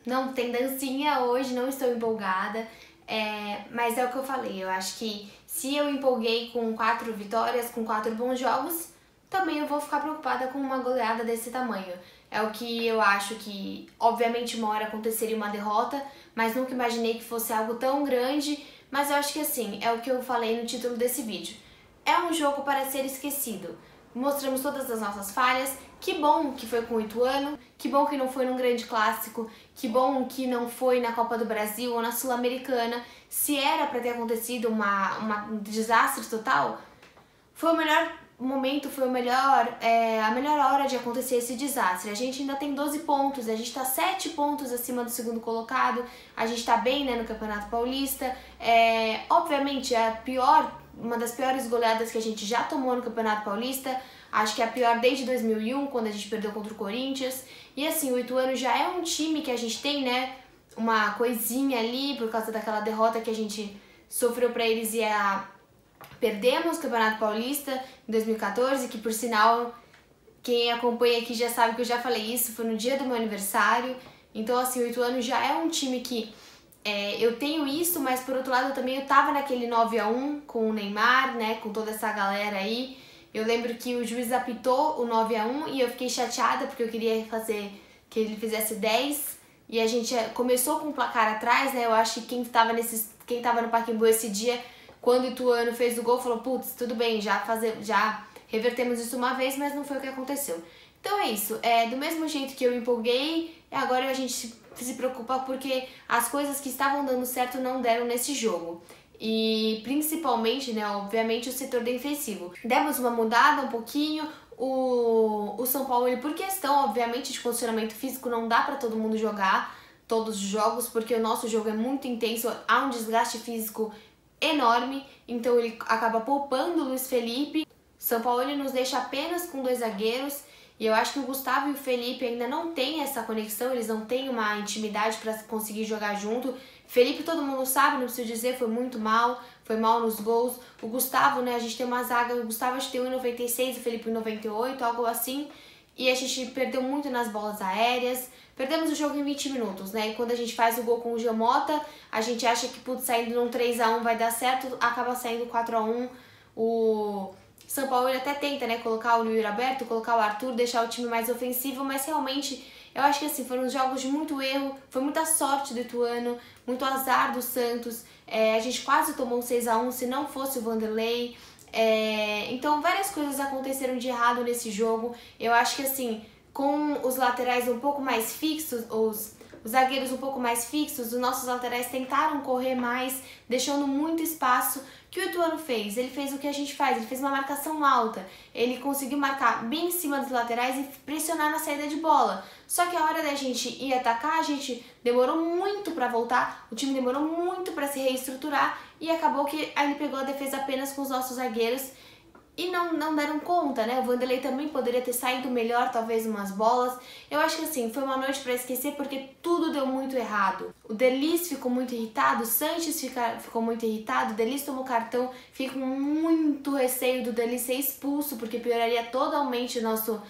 não tem dancinha hoje, não estou empolgada. Mas é o que eu falei, eu acho que se eu empolguei com 4 vitórias, com 4 bons jogos, também eu vou ficar preocupada com uma goleada desse tamanho. É o que eu acho que, obviamente, uma hora aconteceria uma derrota, mas nunca imaginei que fosse algo tão grande. Mas eu acho que assim, é o que eu falei no título desse vídeo. É um jogo para ser esquecido. Mostramos todas as nossas falhas. Que bom que foi com o Ituano, que bom que não foi num grande clássico, que bom que não foi na Copa do Brasil ou na Sul-Americana. Se era para ter acontecido um desastre total, foi o melhor momento, foi a melhor hora de acontecer esse desastre. A gente ainda tem 12 pontos, a gente tá 7 pontos acima do segundo colocado, a gente tá bem, né, no Campeonato Paulista. Obviamente, uma das piores goleadas que a gente já tomou no Campeonato Paulista, acho que é a pior desde 2001, quando a gente perdeu contra o Corinthians. E assim, o Ituano já é um time que a gente tem, né, uma coisinha ali, por causa daquela derrota que a gente sofreu pra eles perdemos o Campeonato Paulista em 2014, que por sinal, quem acompanha aqui já sabe que eu já falei isso, foi no dia do meu aniversário. Então assim, o Ituano já é um time que eu tenho isso, mas por outro lado eu tava naquele 9-1 com o Neymar, né, com toda essa galera aí. Eu lembro que o juiz apitou o 9-1 e eu fiquei chateada porque eu queria que ele fizesse 10. E a gente começou com o placar atrás, né, eu acho que quem tava no Pacaembu esse dia, quando o Ituano fez o gol, falou, putz, tudo bem, já revertemos isso uma vez, mas não foi o que aconteceu. Então é isso, do mesmo jeito que eu empolguei, agora a gente se preocupa porque as coisas que estavam dando certo não deram nesse jogo. E principalmente, né, obviamente, o setor defensivo. Demos uma mudada um pouquinho, o São Paulo, por questão, obviamente, de condicionamento físico, não dá pra todo mundo jogar todos os jogos, porque o nosso jogo é muito intenso, há um desgaste físico enorme, então ele acaba poupando o Luiz Felipe. São Paulo ele nos deixa apenas com 2 zagueiros, e eu acho que o Gustavo e o Felipe ainda não têm essa conexão, eles não têm uma intimidade para conseguir jogar junto. Felipe todo mundo sabe, não preciso dizer, foi mal nos gols. O Gustavo, né, a gente tem uma zaga, o Gustavo acho que tem 1,96, o Felipe 1,98, algo assim, e a gente perdeu muito nas bolas aéreas. Perdemos o jogo em 20 minutos, né? E quando a gente faz o gol com o Giamota, a gente acha que, putz, saindo num 3-1 vai dar certo, acaba saindo 4-1. O São Paulo ele até tenta, né, colocar o Yuri aberto, colocar o Arthur, deixar o time mais ofensivo, mas realmente eu acho que assim, foram jogos de muito erro, foi muita sorte do Ituano, muito azar do Santos. A gente quase tomou um 6-1 se não fosse o Vanderlei. Então várias coisas aconteceram de errado nesse jogo. Eu acho que assim, com os laterais um pouco mais fixos, os zagueiros um pouco mais fixos, os nossos laterais tentaram correr mais, deixando muito espaço. O que o Ituano fez? Ele fez o que a gente faz, ele fez uma marcação alta, ele conseguiu marcar bem em cima dos laterais e pressionar na saída de bola. Só que a hora da gente ir atacar, a gente demorou muito para voltar, o time demorou muito para se reestruturar e acabou que ele pegou a defesa apenas com os nossos zagueiros e não deram conta, né? O Vanderlei também poderia ter saído melhor, talvez umas bolas. Eu acho que assim, foi uma noite para esquecer porque tudo deu muito errado. O Delis ficou muito irritado, o Sanches ficou muito irritado, o Delis tomou cartão, fico com muito receio do Delis ser expulso, porque pioraria totalmente o nosso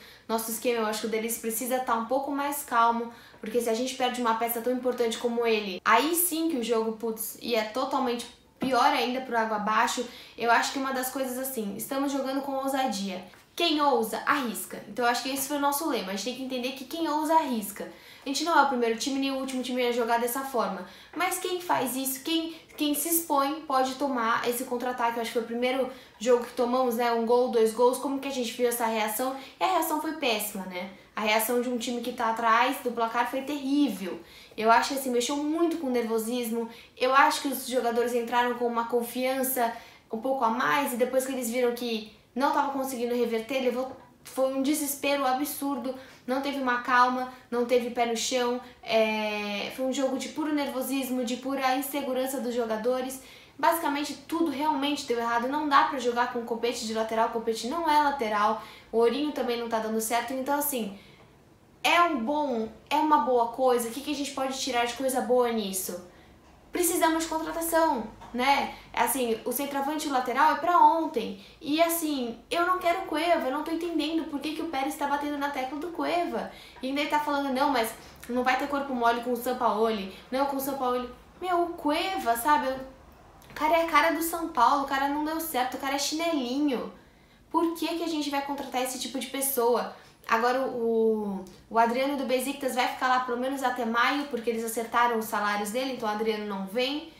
esquema. Eu acho que o Delis precisa estar um pouco mais calmo, porque se a gente perde uma peça tão importante como ele, aí sim que o jogo, putz, ia totalmente pior ainda pro água abaixo. Eu acho que uma das coisas assim, estamos jogando com ousadia. Quem ousa, arrisca. Então eu acho que esse foi o nosso lema. A gente tem que entender que quem ousa, arrisca. A gente não é o primeiro time nem o último time a jogar dessa forma. Mas quem faz isso, quem se expõe, pode tomar esse contra-ataque. Eu acho que foi o primeiro jogo que tomamos, né? 1 gol, 2 gols. Como que a gente viu essa reação? E a reação foi péssima, né? A reação de um time que tá atrás do placar foi terrível. Eu acho que assim, mexeu muito com o nervosismo. Eu acho que os jogadores entraram com uma confiança um pouco a mais e depois que eles viram que não estava conseguindo reverter, foi um desespero absurdo. Não teve uma calma, não teve pé no chão. Foi um jogo de puro nervosismo, de pura insegurança dos jogadores. Basicamente tudo realmente deu errado. Não dá pra jogar com o Copete de lateral, o Copete não é lateral. O Ourinho também não tá dando certo, então assim, é uma boa coisa. O que a gente pode tirar de coisa boa nisso? Precisamos de contratação. né? Assim, o centroavante e o lateral é pra ontem. E assim, eu não quero Cueva, eu não tô entendendo por que o Pérez tá batendo na tecla do Cueva. E ainda ele tá falando, não, mas não vai ter corpo mole com o Sampaoli. Não, com o Sampaoli. Meu, o Cueva, sabe? O cara é a cara do São Paulo, o cara não deu certo, o cara é chinelinho. Por que a gente vai contratar esse tipo de pessoa? Agora o Adriano do Besiktas vai ficar lá pelo menos até maio, porque eles acertaram os salários dele, então o Adriano não vem.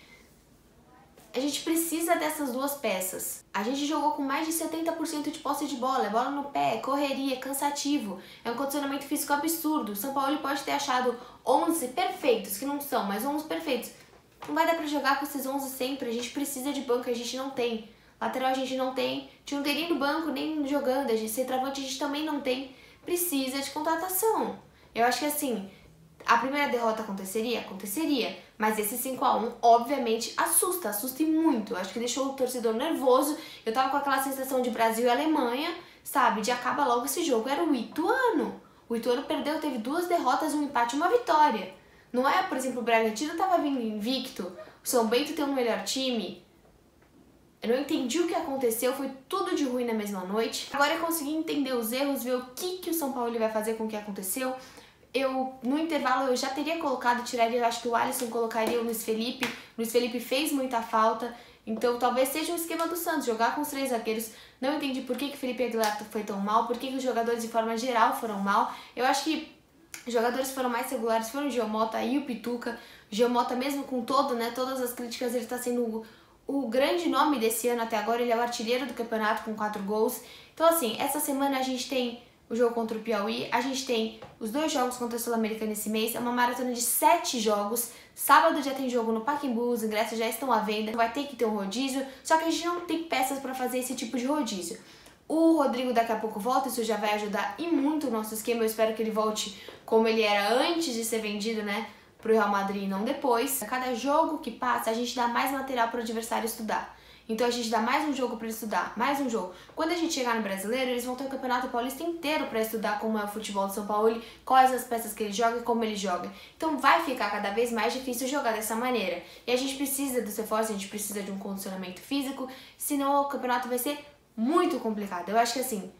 A gente precisa dessas duas peças. A gente jogou com mais de 70% de posse de bola, é bola no pé, correria, cansativo. É um condicionamento físico absurdo. O São Paulo pode ter achado 11 perfeitos, que não são, mas 11 perfeitos. Não vai dar pra jogar com esses 11 sempre, a gente precisa de banco, a gente não tem. Lateral a gente não tem, a gente não tem nem no banco, nem jogando, centroavante a gente também não tem. Precisa de contratação. Eu acho que assim, a primeira derrota aconteceria? Aconteceria. Mas esse 5-1, obviamente, assusta e muito. Eu acho que deixou o torcedor nervoso. Eu tava com aquela sensação de Brasil e Alemanha, sabe? De acaba logo esse jogo. Era o Ituano. O Ituano perdeu, teve 2 derrotas, um empate e uma vitória. Não é, por exemplo, o Bragantino tava vindo invicto. O São Bento tem um melhor time. Eu não entendi o que aconteceu, foi tudo de ruim na mesma noite. Agora eu consegui entender os erros, ver o que o São Paulo vai fazer com o que aconteceu. No intervalo eu já teria colocado, tiraria, eu acho que o Alisson colocaria o Luiz Felipe. O Luiz Felipe fez muita falta, então talvez seja um esquema do Santos, jogar com os 3 zagueiros. Não entendi por que o Felipe Aguilar foi tão mal, por que os jogadores de forma geral foram mal. Eu acho que os jogadores foram mais regulares, foram o Giamota e o Pituca. O Giamota, mesmo com todas as críticas, ele está sendo o grande nome desse ano até agora, ele é o artilheiro do campeonato com 4 gols. Então assim, essa semana a gente tem o jogo contra o Piauí, a gente tem os 2 jogos contra a Sul-Americana esse mês, é uma maratona de 7 jogos. Sábado já tem jogo no Pacaembu, os ingressos já estão à venda, vai ter que ter um rodízio, só que a gente não tem peças para fazer esse tipo de rodízio. O Rodrigo daqui a pouco volta, isso já vai ajudar e muito o nosso esquema, eu espero que ele volte como ele era antes de ser vendido, né, pro Real Madrid e não depois. A cada jogo que passa, a gente dá mais material para o adversário estudar. Então a gente dá mais um jogo para ele estudar, mais um jogo. Quando a gente chegar no Brasileiro, eles vão ter o Campeonato Paulista inteiro para estudar como é o futebol do São Paulo, quais as peças que ele joga e como ele joga. Então vai ficar cada vez mais difícil jogar dessa maneira. E a gente precisa dos reforços, a gente precisa de um condicionamento físico, senão o campeonato vai ser muito complicado. Eu acho que assim,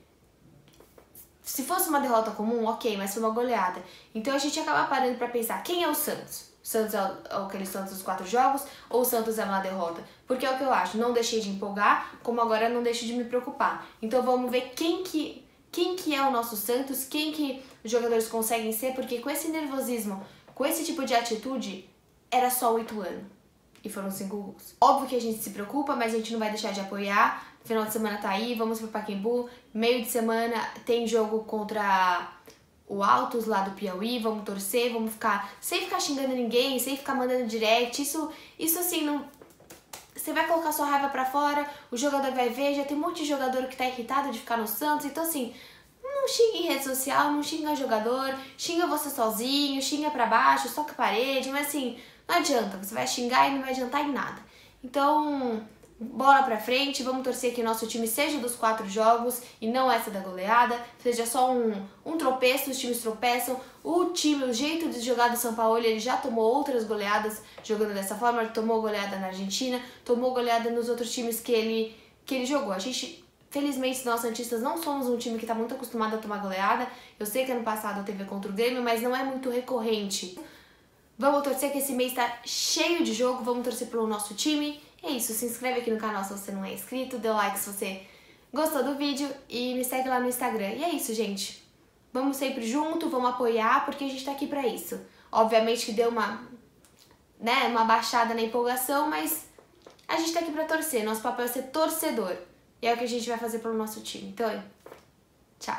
se fosse uma derrota comum, ok, mas foi uma goleada. Então a gente acaba parando para pensar, quem é o Santos? O Santos é aquele Santos dos 4 jogos ou o Santos é uma derrota? Porque é o que eu acho, não deixei de empolgar, como agora não deixo de me preocupar. Então vamos ver quem que é o nosso Santos, quem que os jogadores conseguem ser, porque com esse nervosismo, com esse tipo de atitude, era só o Ituano. E foram 5 gols. Óbvio que a gente se preocupa, mas a gente não vai deixar de apoiar. Final de semana tá aí, vamos pro Pacaembu. Meio de semana tem jogo contra o Altos lá do Piauí, vamos torcer, vamos ficar sem ficar xingando ninguém, sem ficar mandando direct. Isso assim, não... Você vai colocar sua raiva pra fora, o jogador vai ver, já tem um monte de jogador que tá irritado de ficar no Santos, então assim, não xinga em rede social, não xinga jogador, xinga você sozinho, xinga pra baixo, soca a parede, mas assim, não adianta, você vai xingar e não vai adiantar em nada. Então, bola pra frente, vamos torcer que o nosso time seja dos 4 jogos e não essa da goleada, seja só um tropeço, os times tropeçam. O jeito de jogar do São Paulo, ele já tomou outras goleadas jogando dessa forma, ele tomou goleada na Argentina, tomou goleada nos outros times que ele jogou. A gente, felizmente, nós santistas não somos um time que está muito acostumado a tomar goleada. Eu sei que ano passado teve contra o Grêmio, mas não é muito recorrente. Vamos torcer que esse mês tá cheio de jogo, vamos torcer pelo nosso time. É isso, se inscreve aqui no canal se você não é inscrito, dê like se você gostou do vídeo e me segue lá no Instagram. E é isso, gente. Vamos sempre junto, vamos apoiar, porque a gente tá aqui pra isso. Obviamente que deu uma baixada na empolgação, mas a gente tá aqui pra torcer. Nosso papel é ser torcedor. E é o que a gente vai fazer pelo nosso time. Então, tchau.